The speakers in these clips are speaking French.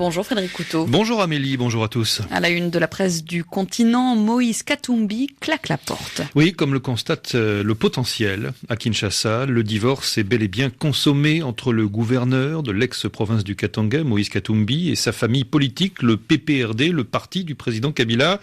Bonjour Frédéric Couteau. Bonjour Amélie, bonjour à tous. À la une de la presse du continent, Moïse Katumbi claque la porte. Oui, comme le constate le potentiel à Kinshasa, le divorce est bel et bien consommé entre le gouverneur de l'ex-province du Katanga, Moïse Katumbi, et sa famille politique, le PPRD, le parti du président Kabila.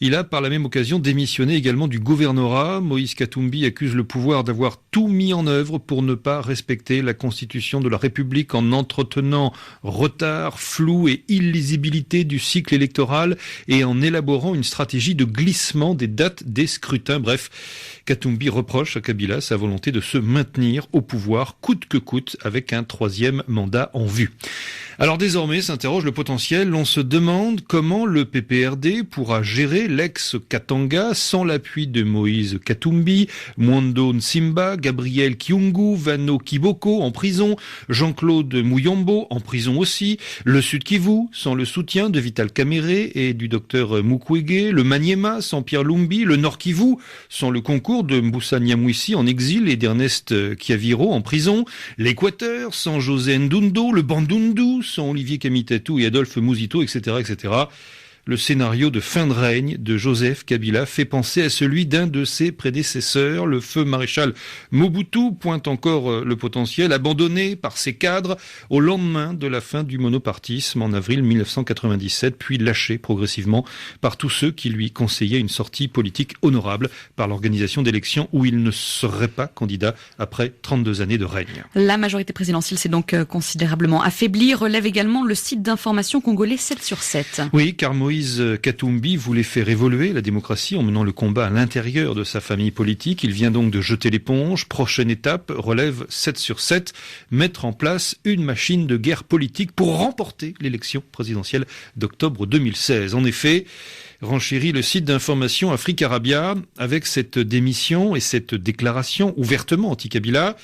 Il a par la même occasion démissionné également du gouvernorat. Moïse Katumbi accuse le pouvoir d'avoir tout mis en œuvre pour ne pas respecter la constitution de la République en entretenant retard, flou et illisibilité du cycle électoral et en élaborant une stratégie de glissement des dates des scrutins. Bref, Katumbi reproche à Kabila sa volonté de se maintenir au pouvoir coûte que coûte avec un troisième mandat en vue. Alors désormais s'interroge le potentiel. On se demande comment le PPRD pourra gérer l'ex-Katanga sans l'appui de Moïse Katumbi, Mwando Nsimba, Gabriel Kyungu, Vano Kiboko en prison, Jean-Claude Muyombo en prison aussi, le Sud Kivu sans le soutien de Vital Kamerhe et du docteur Mukwege, le Maniema sans Pierre Lumbi, le Nord Kivu sans le concours de Mbusa Nyamwisi en exil et d'Ernest Kiaviro en prison, l'Équateur sans José Ndundo, le Bandundu sans Olivier Kamitatou et Adolphe Mouzito, etc., etc. Le scénario de fin de règne de Joseph Kabila fait penser à celui d'un de ses prédécesseurs. Le feu maréchal Mobutu pointe encore le potentiel, abandonné par ses cadres au lendemain de la fin du monopartisme en avril 1997, puis lâché progressivement par tous ceux qui lui conseillaient une sortie politique honorable par l'organisation d'élections où il ne serait pas candidat après 32 années de règne. La majorité présidentielle s'est donc considérablement affaiblie, relève également le site d'information congolais 7/7. Oui, car Moïse Katumbi voulait faire évoluer la démocratie en menant le combat à l'intérieur de sa famille politique. Il vient donc de jeter l'éponge. Prochaine étape, relève 7/7, mettre en place une machine de guerre politique pour remporter l'élection présidentielle d'octobre 2016. En effet, renchérit le site d'information Afrique Arabia avec cette démission et cette déclaration ouvertement anti-Kabila.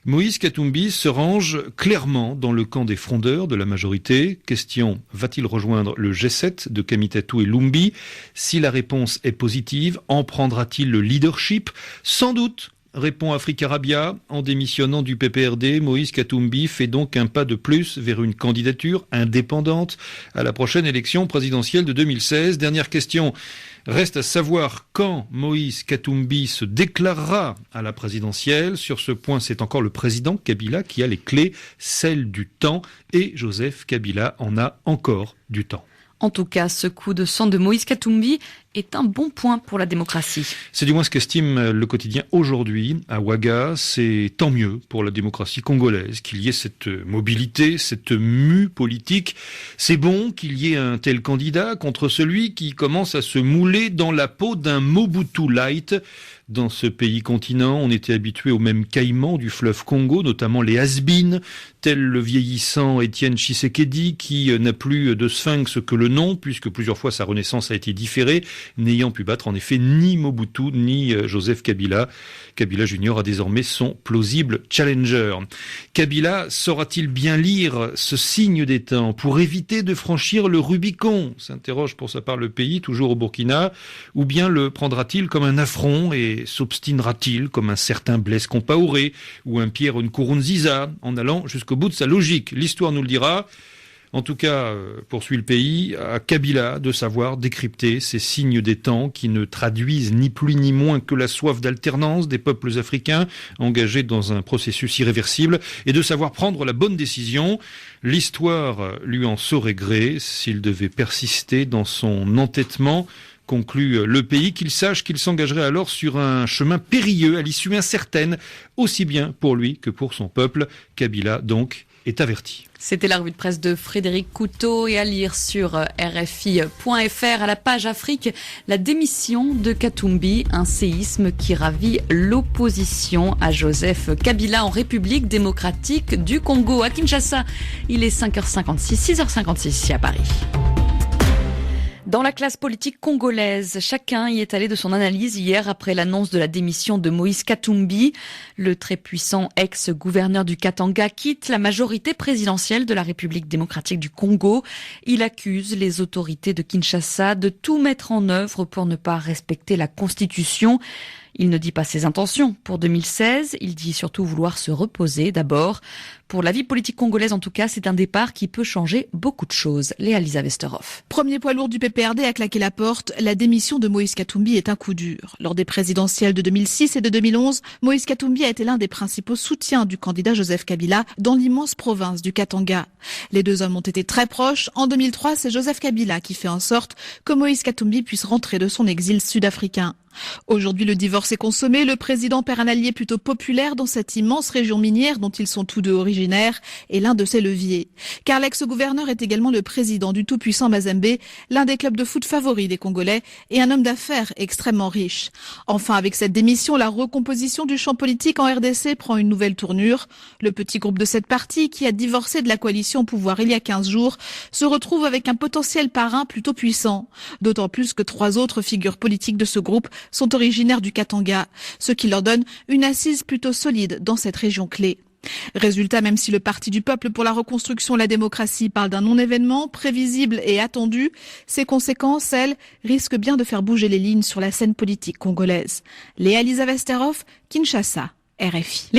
Moïse Katumbi se range clairement dans le camp des frondeurs de la majorité. Question, va-t-il rejoindre le G7 de Kamitatou et Lumbi? Si la réponse est positive, en prendra-t-il le leadership? Sans doute, répond Afrique Arabia. En démissionnant du PPRD, Moïse Katumbi fait donc un pas de plus vers une candidature indépendante à la prochaine élection présidentielle de 2016. Dernière question. Reste à savoir quand Moïse Katumbi se déclarera à la présidentielle. Sur ce point, c'est encore le président Kabila qui a les clés, celles du temps, et Joseph Kabila en a encore du temps. En tout cas, ce coup de sang de Moïse Katumbi est un bon point pour la démocratie. C'est du moins ce qu'estime le quotidien aujourd'hui à Ouaga. C'est tant mieux pour la démocratie congolaise qu'il y ait cette mobilité, cette mue politique. C'est bon qu'il y ait un tel candidat contre celui qui commence à se mouler dans la peau d'un Mobutu light. Dans ce pays continent, on était habitué aux mêmes caïmans du fleuve Congo, notamment les has-beens, tel le vieillissant Étienne Tshisekedi, qui n'a plus de sphinx que le nom, puisque plusieurs fois sa renaissance a été différée, n'ayant pu battre en effet ni Mobutu ni Joseph Kabila. Kabila Junior a désormais son plausible challenger. Kabila saura-t-il bien lire ce signe des temps pour éviter de franchir le Rubicon? S'interroge pour sa part le pays, toujours au Burkina, ou bien le prendra-t-il comme un affront et s'obstinera-t-il comme un certain Blaise Compaoré ou un Pierre Nkurunziza en allant jusqu'au bout de sa logique? L'histoire nous le dira. En tout cas, poursuit le pays, à Kabila de savoir décrypter ces signes des temps qui ne traduisent ni plus ni moins que la soif d'alternance des peuples africains engagés dans un processus irréversible et de savoir prendre la bonne décision. L'histoire lui en saurait gré s'il devait persister dans son entêtement. Conclut le pays, qu'il sache qu'il s'engagerait alors sur un chemin périlleux à l'issue incertaine, aussi bien pour lui que pour son peuple. Kabila, donc, est averti. C'était la revue de presse de Frédéric Couteau et à lire sur RFI.fr à la page Afrique, la démission de Katumbi, un séisme qui ravit l'opposition à Joseph Kabila en République démocratique du Congo. À Kinshasa, il est 5h56, 6h56 ici à Paris. Dans la classe politique congolaise, chacun y est allé de son analyse hier après l'annonce de la démission de Moïse Katumbi. Le très puissant ex-gouverneur du Katanga quitte la majorité présidentielle de la République démocratique du Congo. Il accuse les autorités de Kinshasa de tout mettre en œuvre pour ne pas respecter la Constitution. Il ne dit pas ses intentions pour 2016, il dit surtout vouloir se reposer d'abord. Pour la vie politique congolaise en tout cas, c'est un départ qui peut changer beaucoup de choses. Léa-Lisa Westerhoff. Premier poids lourd du PPRD à claquer la porte, la démission de Moïse Katumbi est un coup dur. Lors des présidentielles de 2006 et de 2011, Moïse Katumbi a été l'un des principaux soutiens du candidat Joseph Kabila dans l'immense province du Katanga. Les deux hommes ont été très proches. En 2003, c'est Joseph Kabila qui fait en sorte que Moïse Katumbi puisse rentrer de son exil sud-africain. Aujourd'hui, le divorce est consommé. Le président perd un allié plutôt populaire dans cette immense région minière dont ils sont tous deux originaires et l'un de ses leviers. Car l'ex-gouverneur est également le président du tout-puissant Mazembe, l'un des clubs de foot favoris des Congolais et un homme d'affaires extrêmement riche. Enfin, avec cette démission, la recomposition du champ politique en RDC prend une nouvelle tournure. Le petit groupe de cette partie, qui a divorcé de la coalition au pouvoir il y a 15 jours, se retrouve avec un potentiel parrain plutôt puissant. D'autant plus que 3 autres figures politiques de ce groupe sont originaires du Katanga, ce qui leur donne une assise plutôt solide dans cette région clé. Résultat, même si le Parti du peuple pour la reconstruction et la démocratie parle d'un non-événement prévisible et attendu, ses conséquences, elles, risquent bien de faire bouger les lignes sur la scène politique congolaise. Léa-Lisa Westerhoff, Kinshasa, RFI.